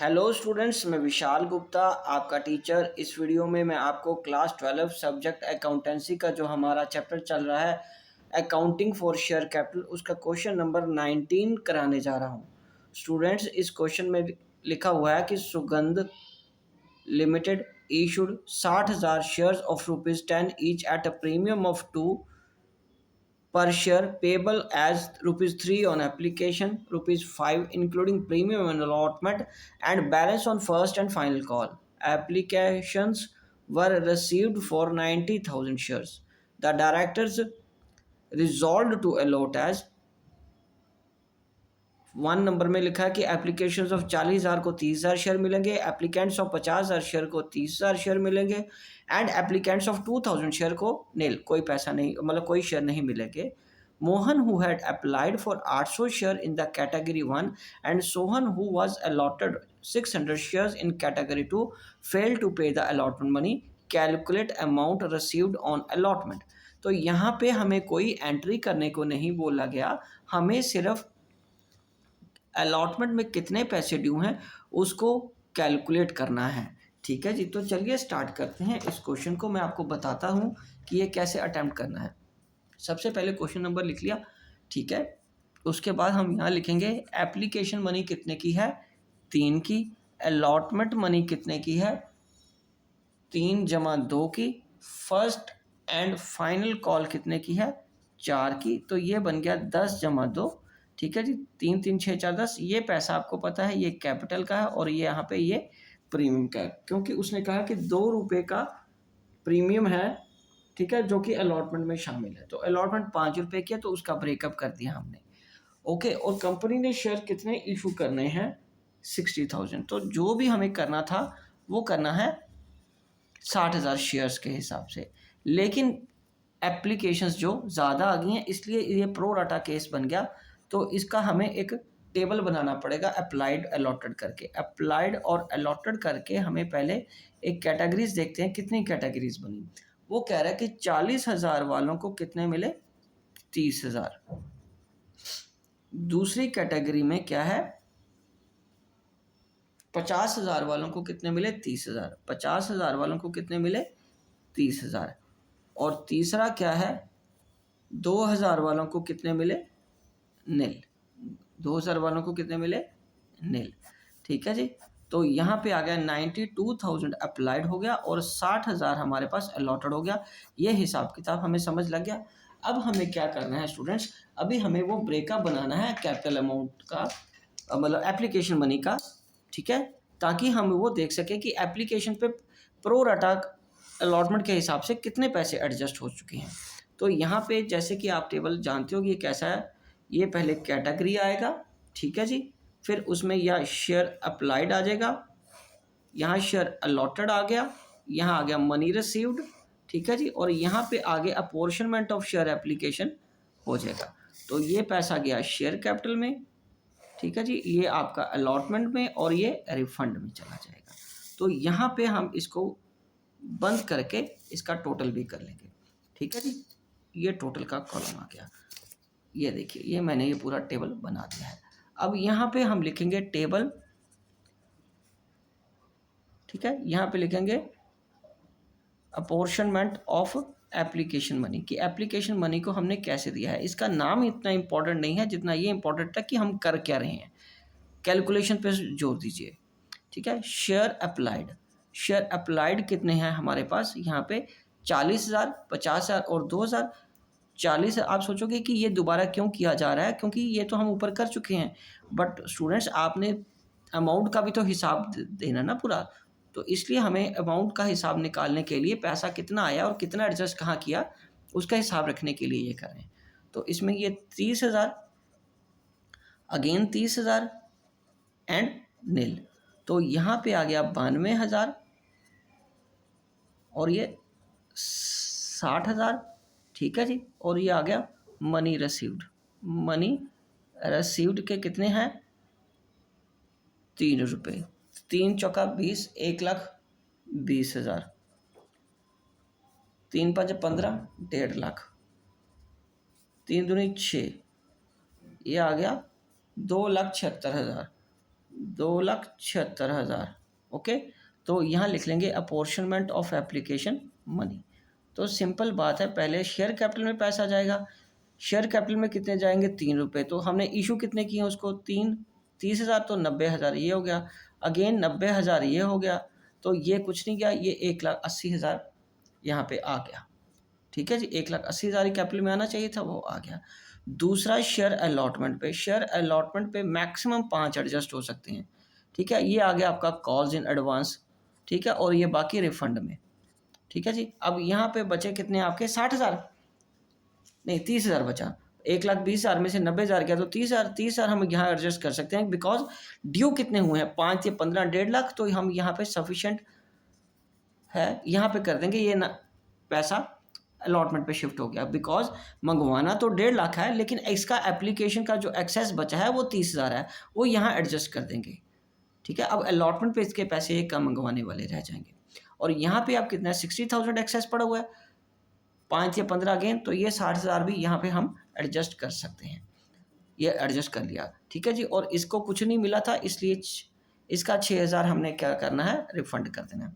Hello students, मैं विशाल गुप्ता आपका teacher. इस वीडियो में मैं आपको क्लास 12 सब्जेक्ट अकाउंटेंसी का जो हमारा चैप्टर चल रहा है अकाउंटिंग फॉर शेयर कैपिटल, उसका क्वेश्चन नंबर 19 कराने जा रहा हूँ। स्टूडेंट्स, इस क्वेश्चन में लिखा हुआ है कि सुगंध limited issued 60,000 shares of ₹10 each at a premium of 2 per share payable as ₹3 on application, ₹5 including premium and allotment, and balance on first and final call. Applications were received for 90,000 shares. The directors resolved to allot as 1 number में लिखा है कि application of 40,000 को 30,000 share मिलेंगे, applicants of 50,000 share को 30,000 share मिलेंगे, and applicants of 2,000 share को नील, कोई पैसा नहीं, मतलब कोई शेयर नहीं मिलेंगे। Mohan who had applied for 800 share in the category 1 and Sohan who was allotted 600 shares in category 2 fail to pay the allotment money. Calculate amount received on allotment. तो यहाँ पे हमें कोई एंट्री करने को नहीं बोला गया, हमें सिर्फ अलॉटमेंट में कितने पैसे ड्यू हैं उसको कैलकुलेट करना है। ठीक है जी, तो चलिए स्टार्ट करते हैं। इस क्वेश्चन को मैं आपको बताता हूँ कि ये कैसे अटेम्प्ट करना है। सबसे पहले क्वेश्चन नंबर लिख लिया, ठीक है। उसके बाद हम यहाँ लिखेंगे एप्लीकेशन मनी कितने की है, 3 की। अलॉटमेंट मनी कितने की है, 3 जमा 2 की। फर्स्ट एंड फाइनल कॉल कितने की है, 4 की। तो ये बन गया 10 जमा 2। ठीक है जी, 3 3 6 4 10। ये पैसा आपको पता है, ये कैपिटल का है और ये यहाँ पे ये प्रीमियम का है, क्योंकि उसने कहा कि 2 रुपये का प्रीमियम है, ठीक है, जो कि अलॉटमेंट में शामिल है। तो अलॉटमेंट 5 रुपये की है, तो उसका ब्रेकअप कर दिया हमने। ओके, और कंपनी ने शेयर कितने इशू करने हैं, 60,000। तो जो भी हमें करना था वो करना है 60,000 शेयर्स के हिसाब से, लेकिन एप्लीकेशंस जो ज़्यादा आ गई हैं इसलिए ये प्रो राटा केस बन गया। तो इसका हमें एक टेबल बनाना पड़ेगा अप्लाइड अलॉटेड करके। अप्लाइड और अलॉटेड करके हमें पहले एक कैटेगरीज देखते हैं, कितनी कैटेगरीज बनी। वो कह रहा है कि 40,000 वालों को कितने मिले, 30,000। दूसरी कैटेगरी में क्या है, 50,000 वालों को कितने मिले, 30,000। 50,000 वालों को कितने मिले, 30,000। और तीसरा क्या है, 2,000 वालों को कितने मिले, नील। 2,000 वालों को कितने मिले, नील। ठीक है जी, तो यहाँ पे आ गया 92,000 अप्लाइड हो गया और 60,000 हमारे पास अलॉटेड हो गया। ये हिसाब किताब हमें समझ लग गया। अब हमें क्या करना है स्टूडेंट्स, अभी हमें वो ब्रेकअप बनाना है कैपिटल अमाउंट का, मतलब एप्लीकेशन मनी का, ठीक है, ताकि हम वो देख सकें कि एप्लीकेशन पे प्रो राटा अलॉटमेंट के हिसाब से कितने पैसे एडजस्ट हो चुके हैं। तो यहाँ पे जैसे कि आप टेबल जानते हो कि ये कैसा है, ये पहले कैटेगरी आएगा, ठीक है जी, फिर उसमें यह शेयर अप्लाइड आ जाएगा, यहाँ शेयर अलॉटेड आ गया, यहाँ आ गया मनी रिसीव्ड, ठीक है जी, और यहाँ पे आगे अपोर्शनमेंट ऑफ शेयर एप्लीकेशन हो जाएगा। तो ये पैसा गया शेयर कैपिटल में, ठीक है जी, ये आपका अलॉटमेंट में और ये रिफंड में चला जाएगा। तो यहाँ पे हम इसको बंद करके इसका टोटल भी कर लेंगे, ठीक है जी। ये टोटल का कॉलम आ गया, ये देखिए, ये मैंने ये पूरा टेबल बना दिया है। अब यहाँ पे हम लिखेंगे टेबल, ठीक है, यहाँ पे लिखेंगे अपॉर्शनमेंट ऑफ एप्लीकेशन मनी, कि एप्लीकेशन मनी को हमने कैसे दिया है। इसका नाम इतना इंपॉर्टेंट नहीं है जितना ये इंपॉर्टेंट है कि हम कर क्या रहे हैं। कैलकुलेशन पे जोर दीजिए, ठीक है। शेयर अप्लाइड, शेयर अप्लाइड कितने हैं हमारे पास, यहाँ पे 40,000, 50,000 और 2,000। 40, आप सोचोगे कि ये दोबारा क्यों किया जा रहा है, क्योंकि ये तो हम ऊपर कर चुके हैं। बट स्टूडेंट्स, आपने अमाउंट का भी तो हिसाब देना ना पूरा, तो इसलिए हमें अमाउंट का हिसाब निकालने के लिए पैसा कितना आया और कितना एडजस्ट कहाँ किया उसका हिसाब रखने के लिए ये कर रहे हैं। तो इसमें ये 30,000, अगेन 30,000 एंड नील। तो यहाँ पे आ गया 92,000 और ये 60,000, ठीक है जी, और ये आ गया मनी रिसीव्ड। मनी रिसीव्ड के कितने हैं, 3 रुपये। 3 चौका 20, 1,20,000। 3 5 15, 1.5 लाख। 3 दूनी 6, ये आ गया 2,76,000। 2,76,000। ओके, तो यहाँ लिख लेंगे अपोर्शनमेंट ऑफ एप्लीकेशन मनी। तो सिंपल बात है, पहले शेयर कैपिटल में पैसा जाएगा। शेयर कैपिटल में कितने जाएंगे? 3 रुपये। तो हमने इशू कितने किए उसको? 30,000, तो 90,000 ये हो गया, अगेन 90,000 ये हो गया, तो ये कुछ नहीं गया, ये 1,80,000 यहाँ पे आ गया। ठीक है जी, 1,80,000 कैपिटल में आना चाहिए था, वो आ गया। दूसरा शेयर अलॉटमेंट पे, शेयर अलॉटमेंट पे मैक्सिमम 5 एडजस्ट हो सकते हैं। ठीक है, ये आ गया आपका कॉल्स इन एडवांस। ठीक है, और ये बाकी रिफंड में। ठीक है जी, अब यहाँ पे बचे कितने आपके? 60,000 नहीं, 30,000 बचा। 1,20,000 में से 90,000 गया, तो 30,000 हम यहाँ एडजस्ट कर सकते हैं, बिकॉज ड्यू कितने हुए हैं? 5 या 15, 1.5 लाख, तो हम यहाँ पे सफिशेंट है, यहाँ पे कर देंगे। ये ना पैसा अलॉटमेंट पे शिफ्ट हो गया, बिकॉज मंगवाना तो 1.5 लाख है, लेकिन इसका एप्लीकेशन का जो एक्सेस बचा है वो 30,000 है, वो यहाँ एडजस्ट कर देंगे। ठीक है, अब अलॉटमेंट पे इसके पैसे कम मंगवाने वाले रह जाएंगे। और यहाँ पे आप कितना है? 60,000 एक्सेस पड़ा हुआ है, 5 या 15 अगेन, तो ये 60,000 भी यहाँ पे हम एडजस्ट कर सकते हैं। ये एडजस्ट कर लिया। ठीक है जी, और इसको कुछ नहीं मिला था, इसलिए इसका 6,000 हमने क्या करना है? रिफंड कर देना है।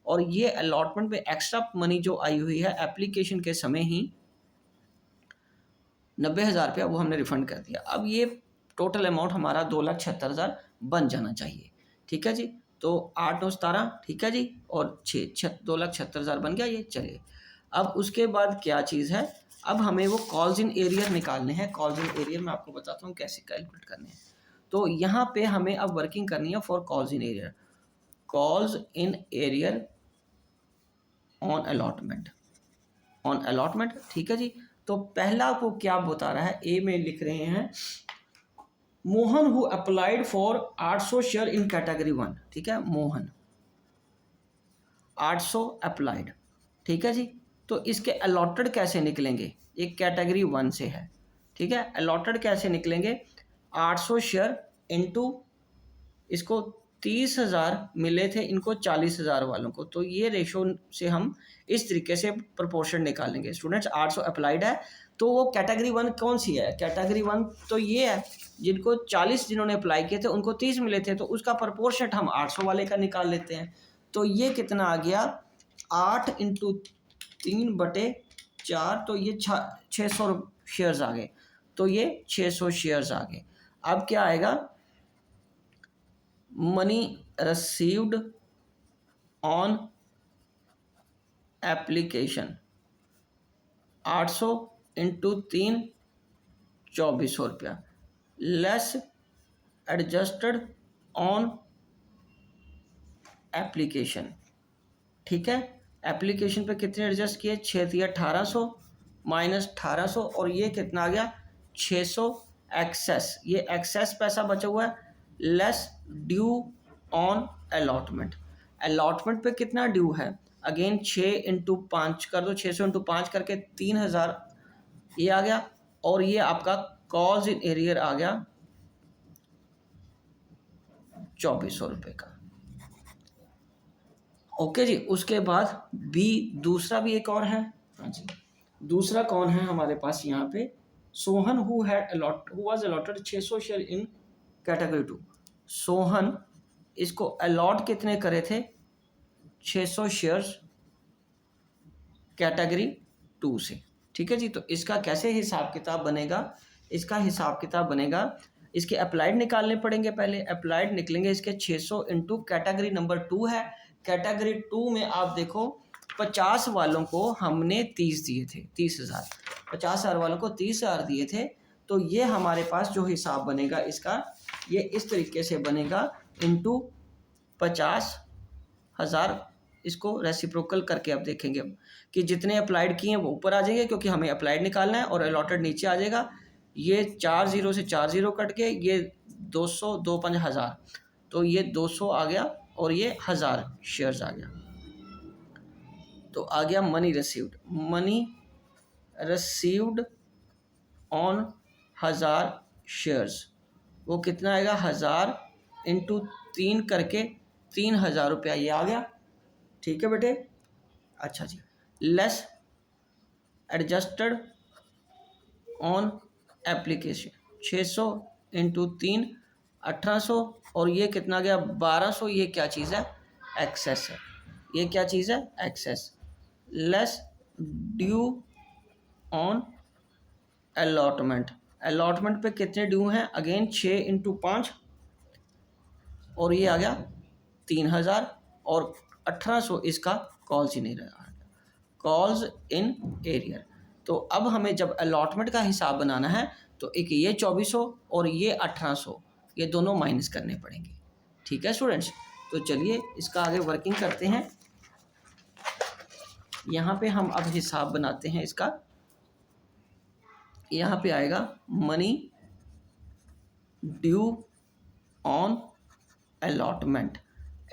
और ये अलॉटमेंट में एक्स्ट्रा मनी जो आई हुई है एप्लीकेशन के समय ही 90,000 रुपया, वो हमने रिफंड कर दिया। अब ये टोटल अमाउंट हमारा 2,76,000 बन जाना चाहिए। ठीक है जी, तो 8 9 17, ठीक है जी, और 2,76,000 बन गया ये। चलिए, अब उसके बाद क्या चीज़ है? अब हमें वो कॉल्स इन एरियर निकालने हैं। कॉल्स इन एरियर मैं आपको बताता हूँ कैसे कैलकुलेट करने हैं। तो यहाँ पे हमें अब वर्किंग करनी है for calls in arrear. Calls in arrear on allotment, on allotment. ठीक है जी, तो पहला को क्या बता रहा है? ए में लिख रहे हैं, Mohan who applied for 800 share in category 1। ठीक है, मोहन 800 अप्लाइड। ठीक है जी, तो इसके अलॉटेड कैसे निकलेंगे? एक कैटेगरी 1 से है। ठीक है, अलॉटेड कैसे निकलेंगे? 800 शेयर इंटू, इसको 30,000 मिले थे, इनको 40,000 वालों को, तो ये रेशो से हम इस तरीके से प्रोपोर्शन निकालेंगे। स्टूडेंट्स, 800 अप्लाइड है, तो वो कैटेगरी 1 कौन सी है? कैटेगरी 1 तो ये है, जिनको 40 जिन्होंने अप्लाई किए थे उनको 30 मिले थे, तो उसका प्रोपोर्शन हम 800 वाले का निकाल लेते हैं। तो ये कितना आ गया? 8 इंटू 3/4, तो ये 600 शेयर्स आ गए। तो ये 600 शेयर्स आ गए। अब क्या आएगा? Money received on application 800 into 3, 2,400 रुपया, लेस एडजस्टेड ऑन एप्लीकेशन। ठीक है, एप्लीकेशन पे कितने एडजस्ट किए? 6 या 1800 माइनस 1800, और ये कितना आ गया? 600 एक्सेस। ये एक्सेस पैसा बचा हुआ है, less due on allotment. Allotment पे कितना ड्यू है? अगेन 6 इंटू 5 कर दो, 600 इंटू 5 करके 3,000 ये आ गया, और ये आपका कॉल्स इन एरियर आ गया 2,400 रुपये का। ओके जी, उसके बाद बी, दूसरा भी एक और है। हाँ जी, दूसरा कौन है हमारे पास यहाँ पे? Sohan who was allotted 600 share in category 2। Sohan, इसको अलॉट कितने करे थे? 600 शेयर्स कैटेगरी 2 से। ठीक है जी, तो इसका कैसे हिसाब किताब बनेगा? इसका हिसाब किताब बनेगा, इसके अप्लाइड निकालने पड़ेंगे। पहले अप्लाइड निकलेंगे इसके 600 इंटू कैटेगरी नंबर 2 है। कैटेगरी 2 में आप देखो, 50 वालों को हमने 30 दिए थे, 30,000। 50,000 वालों को 30,000 दिए थे, तो ये हमारे पास जो हिसाब बनेगा इसका, ये इस तरीके से बनेगा, इंटू 50,000। इसको रेसिप्रोकल करके अब देखेंगे हम कि जितने अप्लाइड किए हैं वो ऊपर आ जाएंगे, क्योंकि हमें अप्लाइड निकालना है, और अलॉटेड नीचे आ जाएगा। ये 4 0 से 4 0 कट के ये 200, 2 5 हज़ार, तो ये 200 आ गया, और ये 1000 शेयर्स आ गया। तो आ गया money received. Money received on 1000 shares, वो कितना आएगा? 1000 इंटू 3 करके 3,000 रुपया ये आ गया। ठीक है बेटे, अच्छा जी, less adjusted on application 600 into 3, 1800, और ये कितना गया 1200, ये क्या चीज़ है, एक्सेस है, ये क्या चीज़ है, excess. Less due on allotment, allotment पे कितने ड्यू हैं, अगेन 6 इंटू 5 और ये आ गया 3000 और 1800 इसका calls in arrear, calls in arrear. तो अब हमें जब अलॉटमेंट का हिसाब बनाना है तो एक ये 2400 और ये 1800 ये दोनों माइनस करने पड़ेंगे। ठीक है स्टूडेंट्स, तो चलिए इसका आगे वर्किंग करते हैं। यहाँ पे हम अब हिसाब बनाते हैं इसका। यहाँ पे आएगा money due on allotment,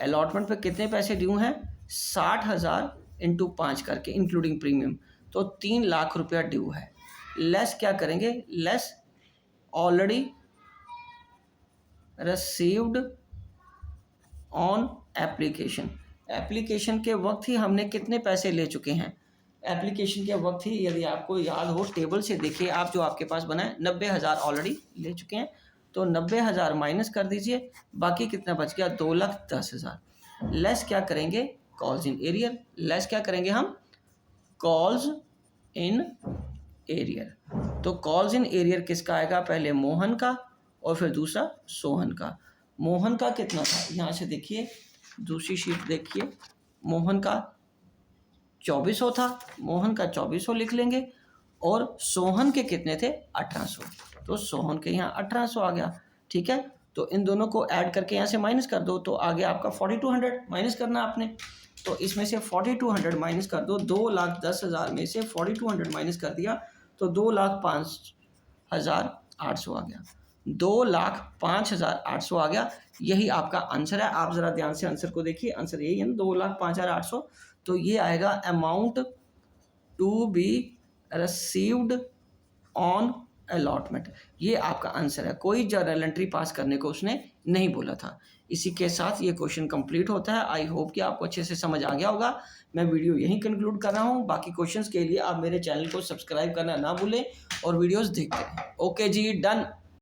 allotment पे कितने पैसे ड्यू हैं, 60,000 इंटू 5 करके इंक्लूडिंग प्रीमियम, तो 3 लाख रुपया ड्यू है। लेस क्या करेंगे, less already received on application, application के वक्त ही हमने कितने पैसे ले चुके हैं, एप्लीकेशन के वक्त ही यदि आपको याद हो टेबल से देखिए आप, जो आपके पास बना है 90,000 ऑलरेडी ले चुके हैं, तो 90,000 माइनस कर दीजिए, बाकी कितना बच गया 2,10,000। लेस क्या करेंगे, कॉल्स इन एरियर, लेस क्या करेंगे हम, कॉल्स इन एरियर। तो कॉल्स इन एरियर किसका आएगा, पहले मोहन का और फिर दूसरा सोहन का। मोहन का कितना था, यहाँ से देखिए दूसरी शीट देखिए, मोहन का 2400 था, मोहन का 2400 लिख लेंगे, और सोहन के कितने थे 1800, तो सोहन के यहाँ 1800 आ गया। ठीक है, तो इन दोनों को ऐड करके यहाँ से माइनस कर दो, तो आगे आपका 4200 माइनस करना आपने, तो इसमें से 4200 माइनस कर दो, 2,10,000 में से 4200 माइनस कर दिया तो 2,05,800 आ गया, 2,05,800 आ गया। यही आपका आंसर है। आप ज़रा ध्यान से आंसर को देखिए, आंसर यही है ना 2,05,800, तो ये आएगा amount to be received on allotment, ये आपका आंसर है। कोई जर्नल एंट्री पास करने को उसने नहीं बोला था। इसी के साथ ये क्वेश्चन कंप्लीट होता है। आई होप कि आपको अच्छे से समझ आ गया होगा। मैं वीडियो यहीं कंक्लूड कर रहा हूँ। बाकी क्वेश्चंस के लिए आप मेरे चैनल को सब्सक्राइब करना ना भूलें और वीडियोस देखते रहें। ओके जी, डन।